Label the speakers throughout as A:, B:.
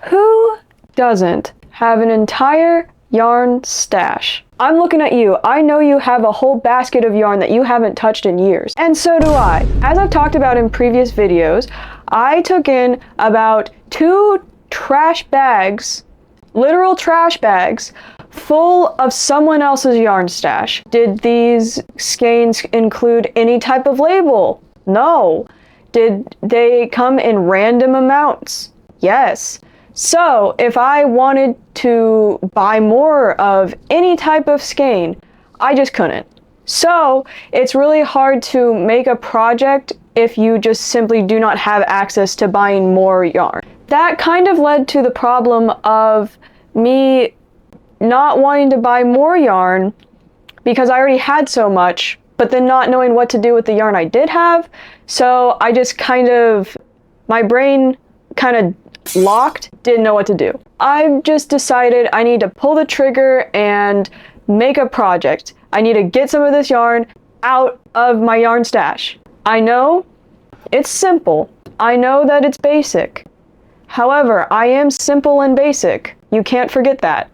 A: Who doesn't have an entire yarn stash? I'm looking at you. I know you have a whole basket of yarn that you haven't touched in years. And so do I. As I've talked about in previous videos, I took in about 2 trash bags, literal trash bags, full of someone else's yarn stash. Did these skeins include any type of label? No. Did they come in random amounts? Yes. So if I wanted to buy more of any type of skein, I just couldn't. So it's really hard to make a project if you just simply do not have access to buying more yarn. That kind of led to the problem of me not wanting to buy more yarn because I already had so much, but then not knowing what to do with the yarn I did have. So I just my brain kind of locked, didn't know what to do. I've just decided I need to pull the trigger and make a project. I need to get some of this yarn out of my yarn stash. I know it's simple. I know that it's basic. However, I am simple and basic. You can't forget that.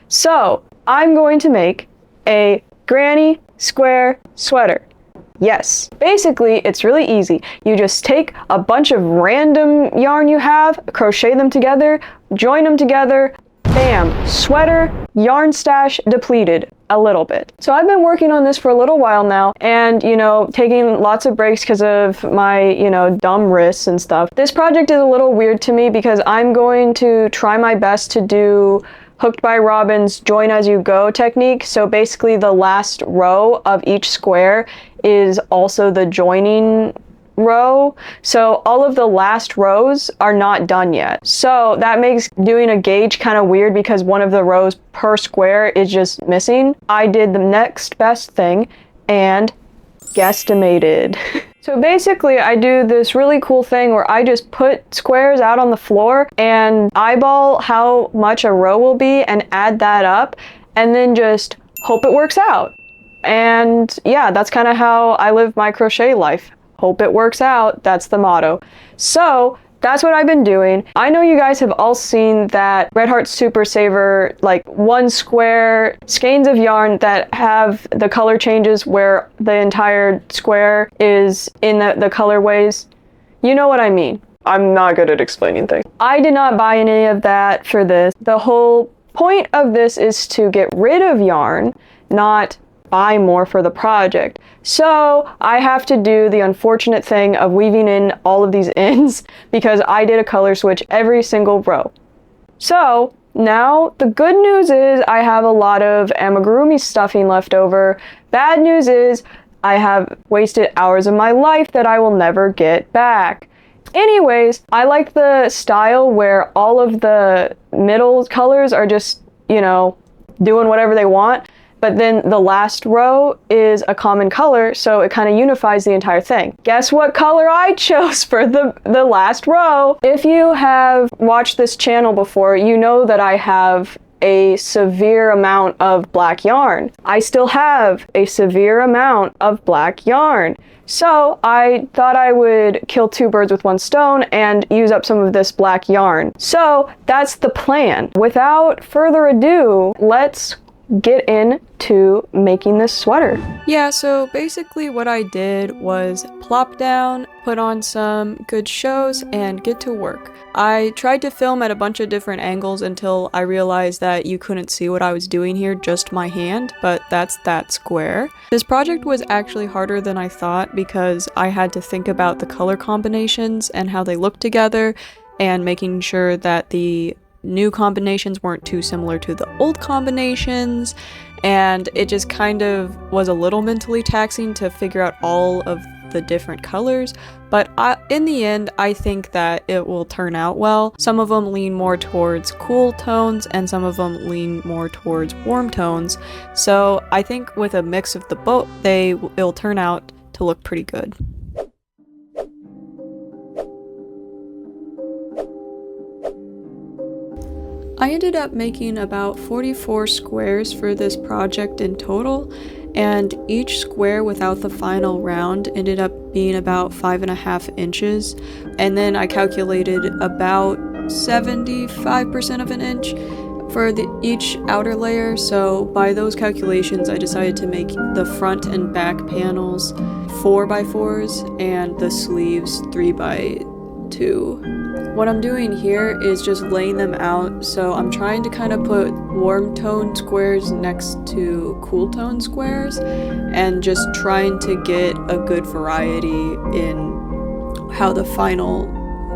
A: So I'm going to make a granny square sweater. Yes, basically it's really easy. You just take a bunch of random yarn you have, crochet them together, join them together, bam, sweater, yarn stash depleted a little bit. So I've been working on this for a little while now and, taking lots of breaks because of my, dumb wrists and stuff. This project is a little weird to me because I'm going to try my best to do Hooked by Robin's join as you go technique. So basically the last row of each square is also the joining row. So all of the last rows are not done yet. So that makes doing a gauge kind of weird because one of the rows per square is just missing. I did the next best thing and guesstimated. So basically I do this really cool thing where I just put squares out on the floor and eyeball how much a row will be and add that up and then just hope it works out. And yeah, that's kind of how I live my crochet life. Hope it works out. That's the motto. So that's what I've been doing. I know you guys have all seen that Red Heart Super Saver, like 1 square skeins of yarn that have the color changes where the entire square is in the colorways. You know what I mean. I'm not good at explaining things. I did not buy any of that for this. The whole point of this is to get rid of yarn, not buy more for the project. So I have to do the unfortunate thing of weaving in all of these ends because I did a color switch every single row. So now the good news is I have a lot of amigurumi stuffing left over. Bad news is I have wasted hours of my life that I will never get back. Anyways, I like the style where all of the middle colors are just, doing whatever they want. But then the last row is a common color, so it kind of unifies the entire thing. Guess what color I chose for the last row? If you have watched this channel before, you know that I have a severe amount of black yarn. I still have a severe amount of black yarn. So I thought I would kill 2 birds with 1 stone and use up some of this black yarn. So that's the plan. Without further ado, let's get into making this sweater. Yeah, so basically what I did was plop down, put on some good shows, and get to work. I tried to film at a bunch of different angles until I realized that you couldn't see what I was doing here, just my hand, but that's that square. This project was actually harder than I thought because I had to think about the color combinations and how they look together and making sure that the new combinations weren't too similar to the old combinations, and it just kind of was a little mentally taxing to figure out all of the different colors, but in the end I think that it will turn out well. Some of them lean more towards cool tones and some of them lean more towards warm tones, so I think with a mix of the both it'll turn out to look pretty good. I ended up making about 44 squares for this project in total, and each square without the final round ended up being about 5.5 inches, and then I calculated about 75% of an inch for each outer layer. So by those calculations, I decided to make the front and back panels 4x4s and the sleeves 3x2. What I'm doing here is just laying them out, so I'm trying to kind of put warm tone squares next to cool tone squares and just trying to get a good variety in how the final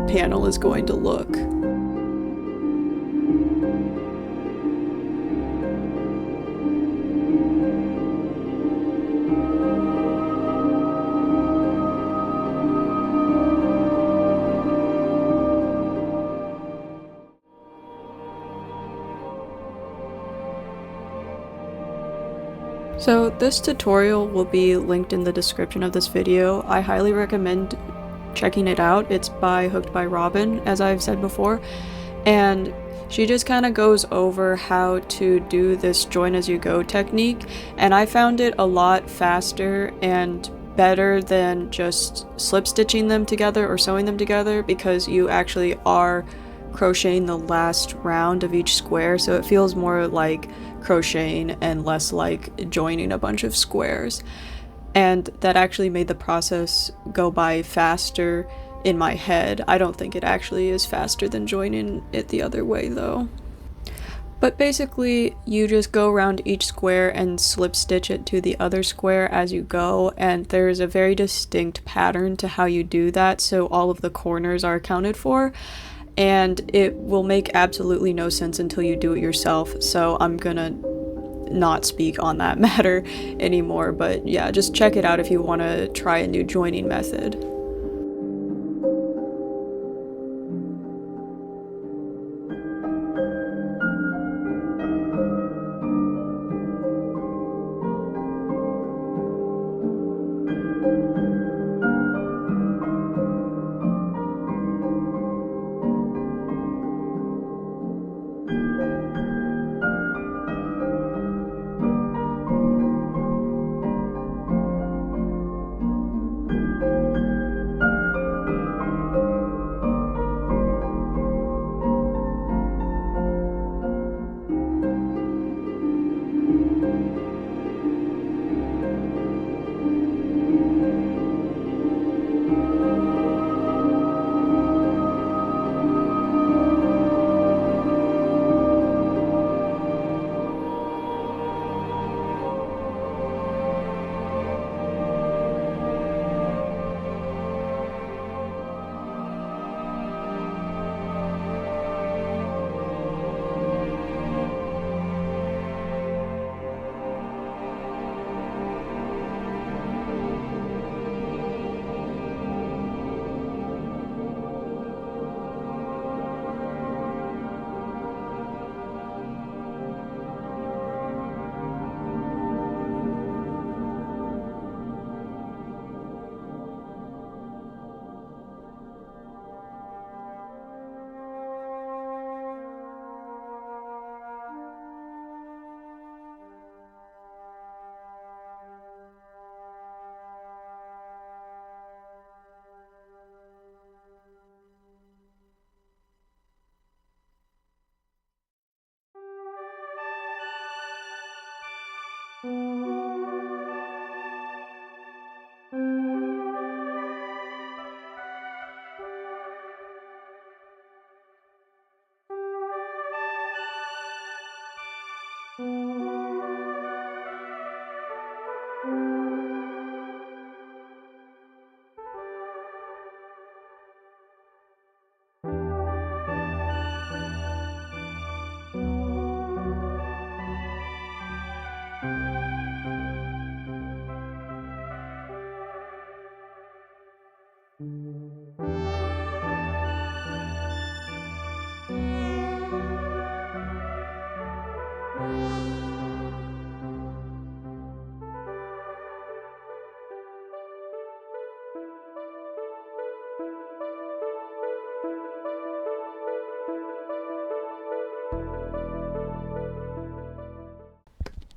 A: panel is going to look. So this tutorial will be linked in the description of this video. I highly recommend checking it out. It's by Hooked by Robin, as I've said before, and she just kind of goes over how to do this join as you go technique, and I found it a lot faster and better than just slip stitching them together or sewing them together, because you actually are crocheting the last round of each square, so it feels more like crocheting and less like joining a bunch of squares. And that actually made the process go by faster in my head. I don't think it actually is faster than joining it the other way though. But basically, you just go around each square and slip stitch it to the other square as you go, and there's a very distinct pattern to how you do that, so all of the corners are accounted for. And it will make absolutely no sense until you do it yourself, so I'm gonna not speak on that matter anymore, but yeah, just check it out if you want to try a new joining method.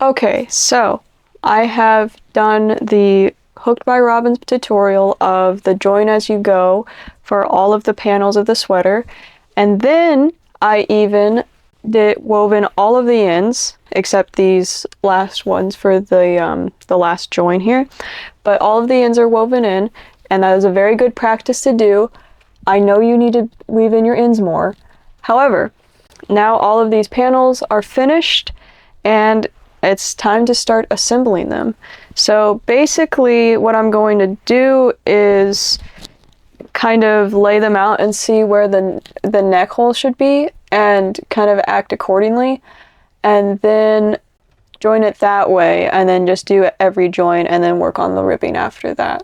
A: Okay, so I have done the Hooked by Robin's tutorial of the join as you go for all of the panels of the sweater, And then I even woven all of the ends except these last ones for the last join here, but all of the ends are woven in, and that is a very good practice to do. I know you need to weave in your ends more. However, now all of these panels are finished and it's time to start assembling them. So basically what I'm going to do is kind of lay them out and see where the neck hole should be and kind of act accordingly, and then join it that way, and then just do every join and then work on the ribbing after that.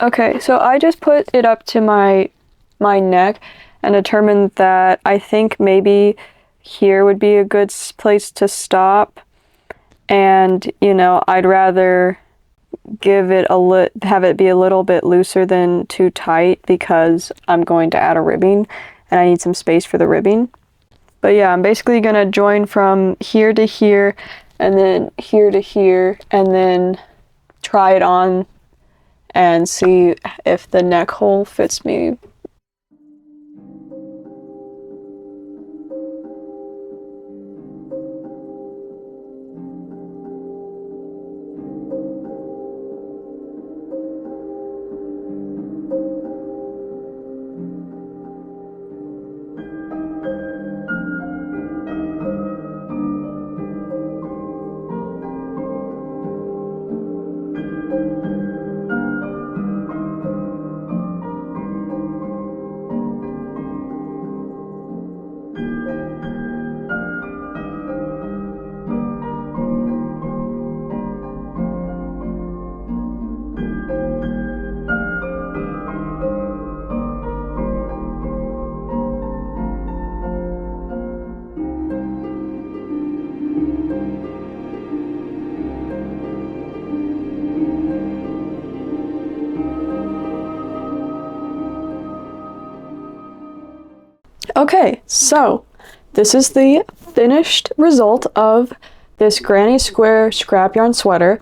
A: Okay, so I just put it up to my neck and determined that I think maybe here would be a good place to stop. And, you know, I'd rather give it have it be a little bit looser than too tight because I'm going to add a ribbing and I need some space for the ribbing. But yeah, I'm basically gonna join from here to here and then here to here and then try it on and see if the neck hole fits me. Okay, so this is the finished result of this granny square scrap yarn sweater,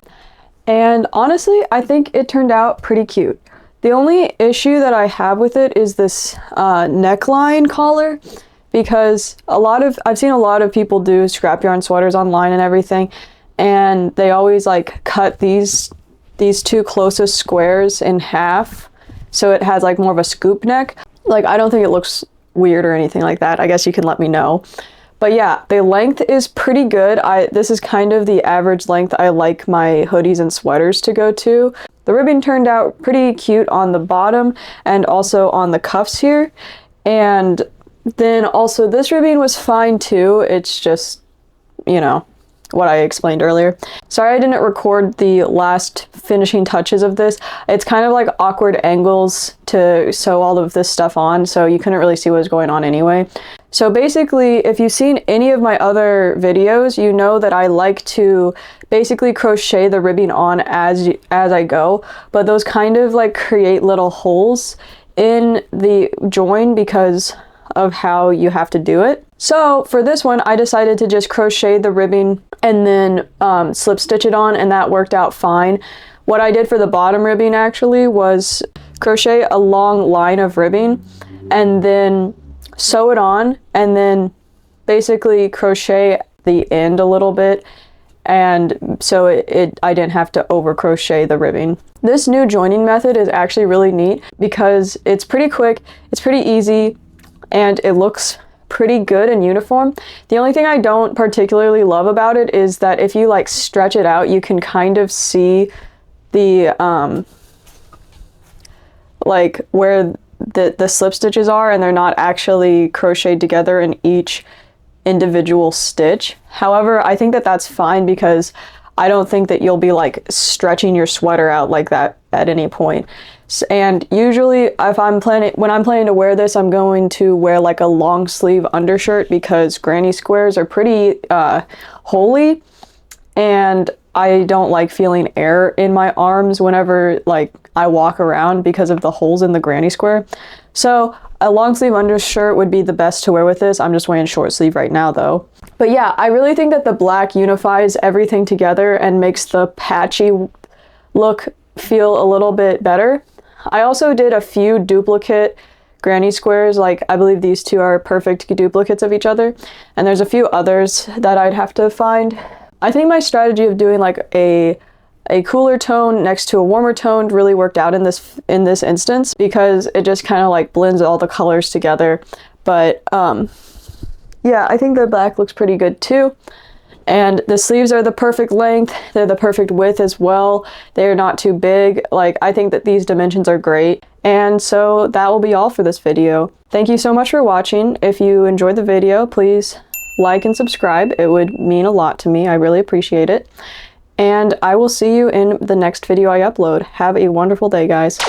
A: and honestly I think it turned out pretty cute. The only issue that I have with it is this neckline collar, because I've seen a lot of people do scrap yarn sweaters online and everything, and they always like cut these two closest squares in half so it has like more of a scoop neck. Like, I don't think it looks weird or anything like that. I guess you can let me know. But yeah, the length is pretty good. This is kind of the average length I like my hoodies and sweaters to go to. The ribbon turned out pretty cute on the bottom and also on the cuffs here. And then also this ribbon was fine too. It's just, you know, what I explained earlier. Sorry I didn't record the last finishing touches of this. It's kind of like awkward angles to sew all of this stuff on, so you couldn't really see what was going on anyway. So basically, if you've seen any of my other videos, you know that I like to basically crochet the ribbing on as I go, but those kind of like create little holes in the join because of how you have to do it. So for this one, I decided to just crochet the ribbing and then slip stitch it on, and that worked out fine. What I did for the bottom ribbing actually was crochet a long line of ribbing and then sew it on, and then basically crochet the end a little bit, and so I didn't have to over crochet the ribbing. This new joining method is actually really neat because it's pretty quick, it's pretty easy, and it looks pretty good and uniform. The only thing I don't particularly love about it is that if you like stretch it out, you can kind of see the like where the slip stitches are, and they're not actually crocheted together in each individual stitch. However, I think that that's fine because I don't think that you'll be like stretching your sweater out like that at any point. And usually when I'm planning to wear this, I'm going to wear like a long sleeve undershirt because granny squares are pretty holey, and I don't like feeling air in my arms whenever like I walk around because of the holes in the granny square. So a long sleeve undershirt would be the best to wear with this. I'm just wearing short sleeve right now though. But yeah, I really think that the black unifies everything together and makes the patchy look feel a little bit better. I also did a few duplicate granny squares. Like, I believe these two are perfect duplicates of each other. And there's a few others that I'd have to find. I think my strategy of doing like a cooler tone next to a warmer tone really worked out in this instance, because it just kind of like blends all the colors together. But yeah, I think the black looks pretty good too. And the sleeves are the perfect length. They're the perfect width as well. They're not too big. Like, I think that these dimensions are great. And so that will be all for this video. Thank you so much for watching. If you enjoyed the video, please like and subscribe. It would mean a lot to me. I really appreciate it. And I will see you in the next video I upload. Have a wonderful day, guys.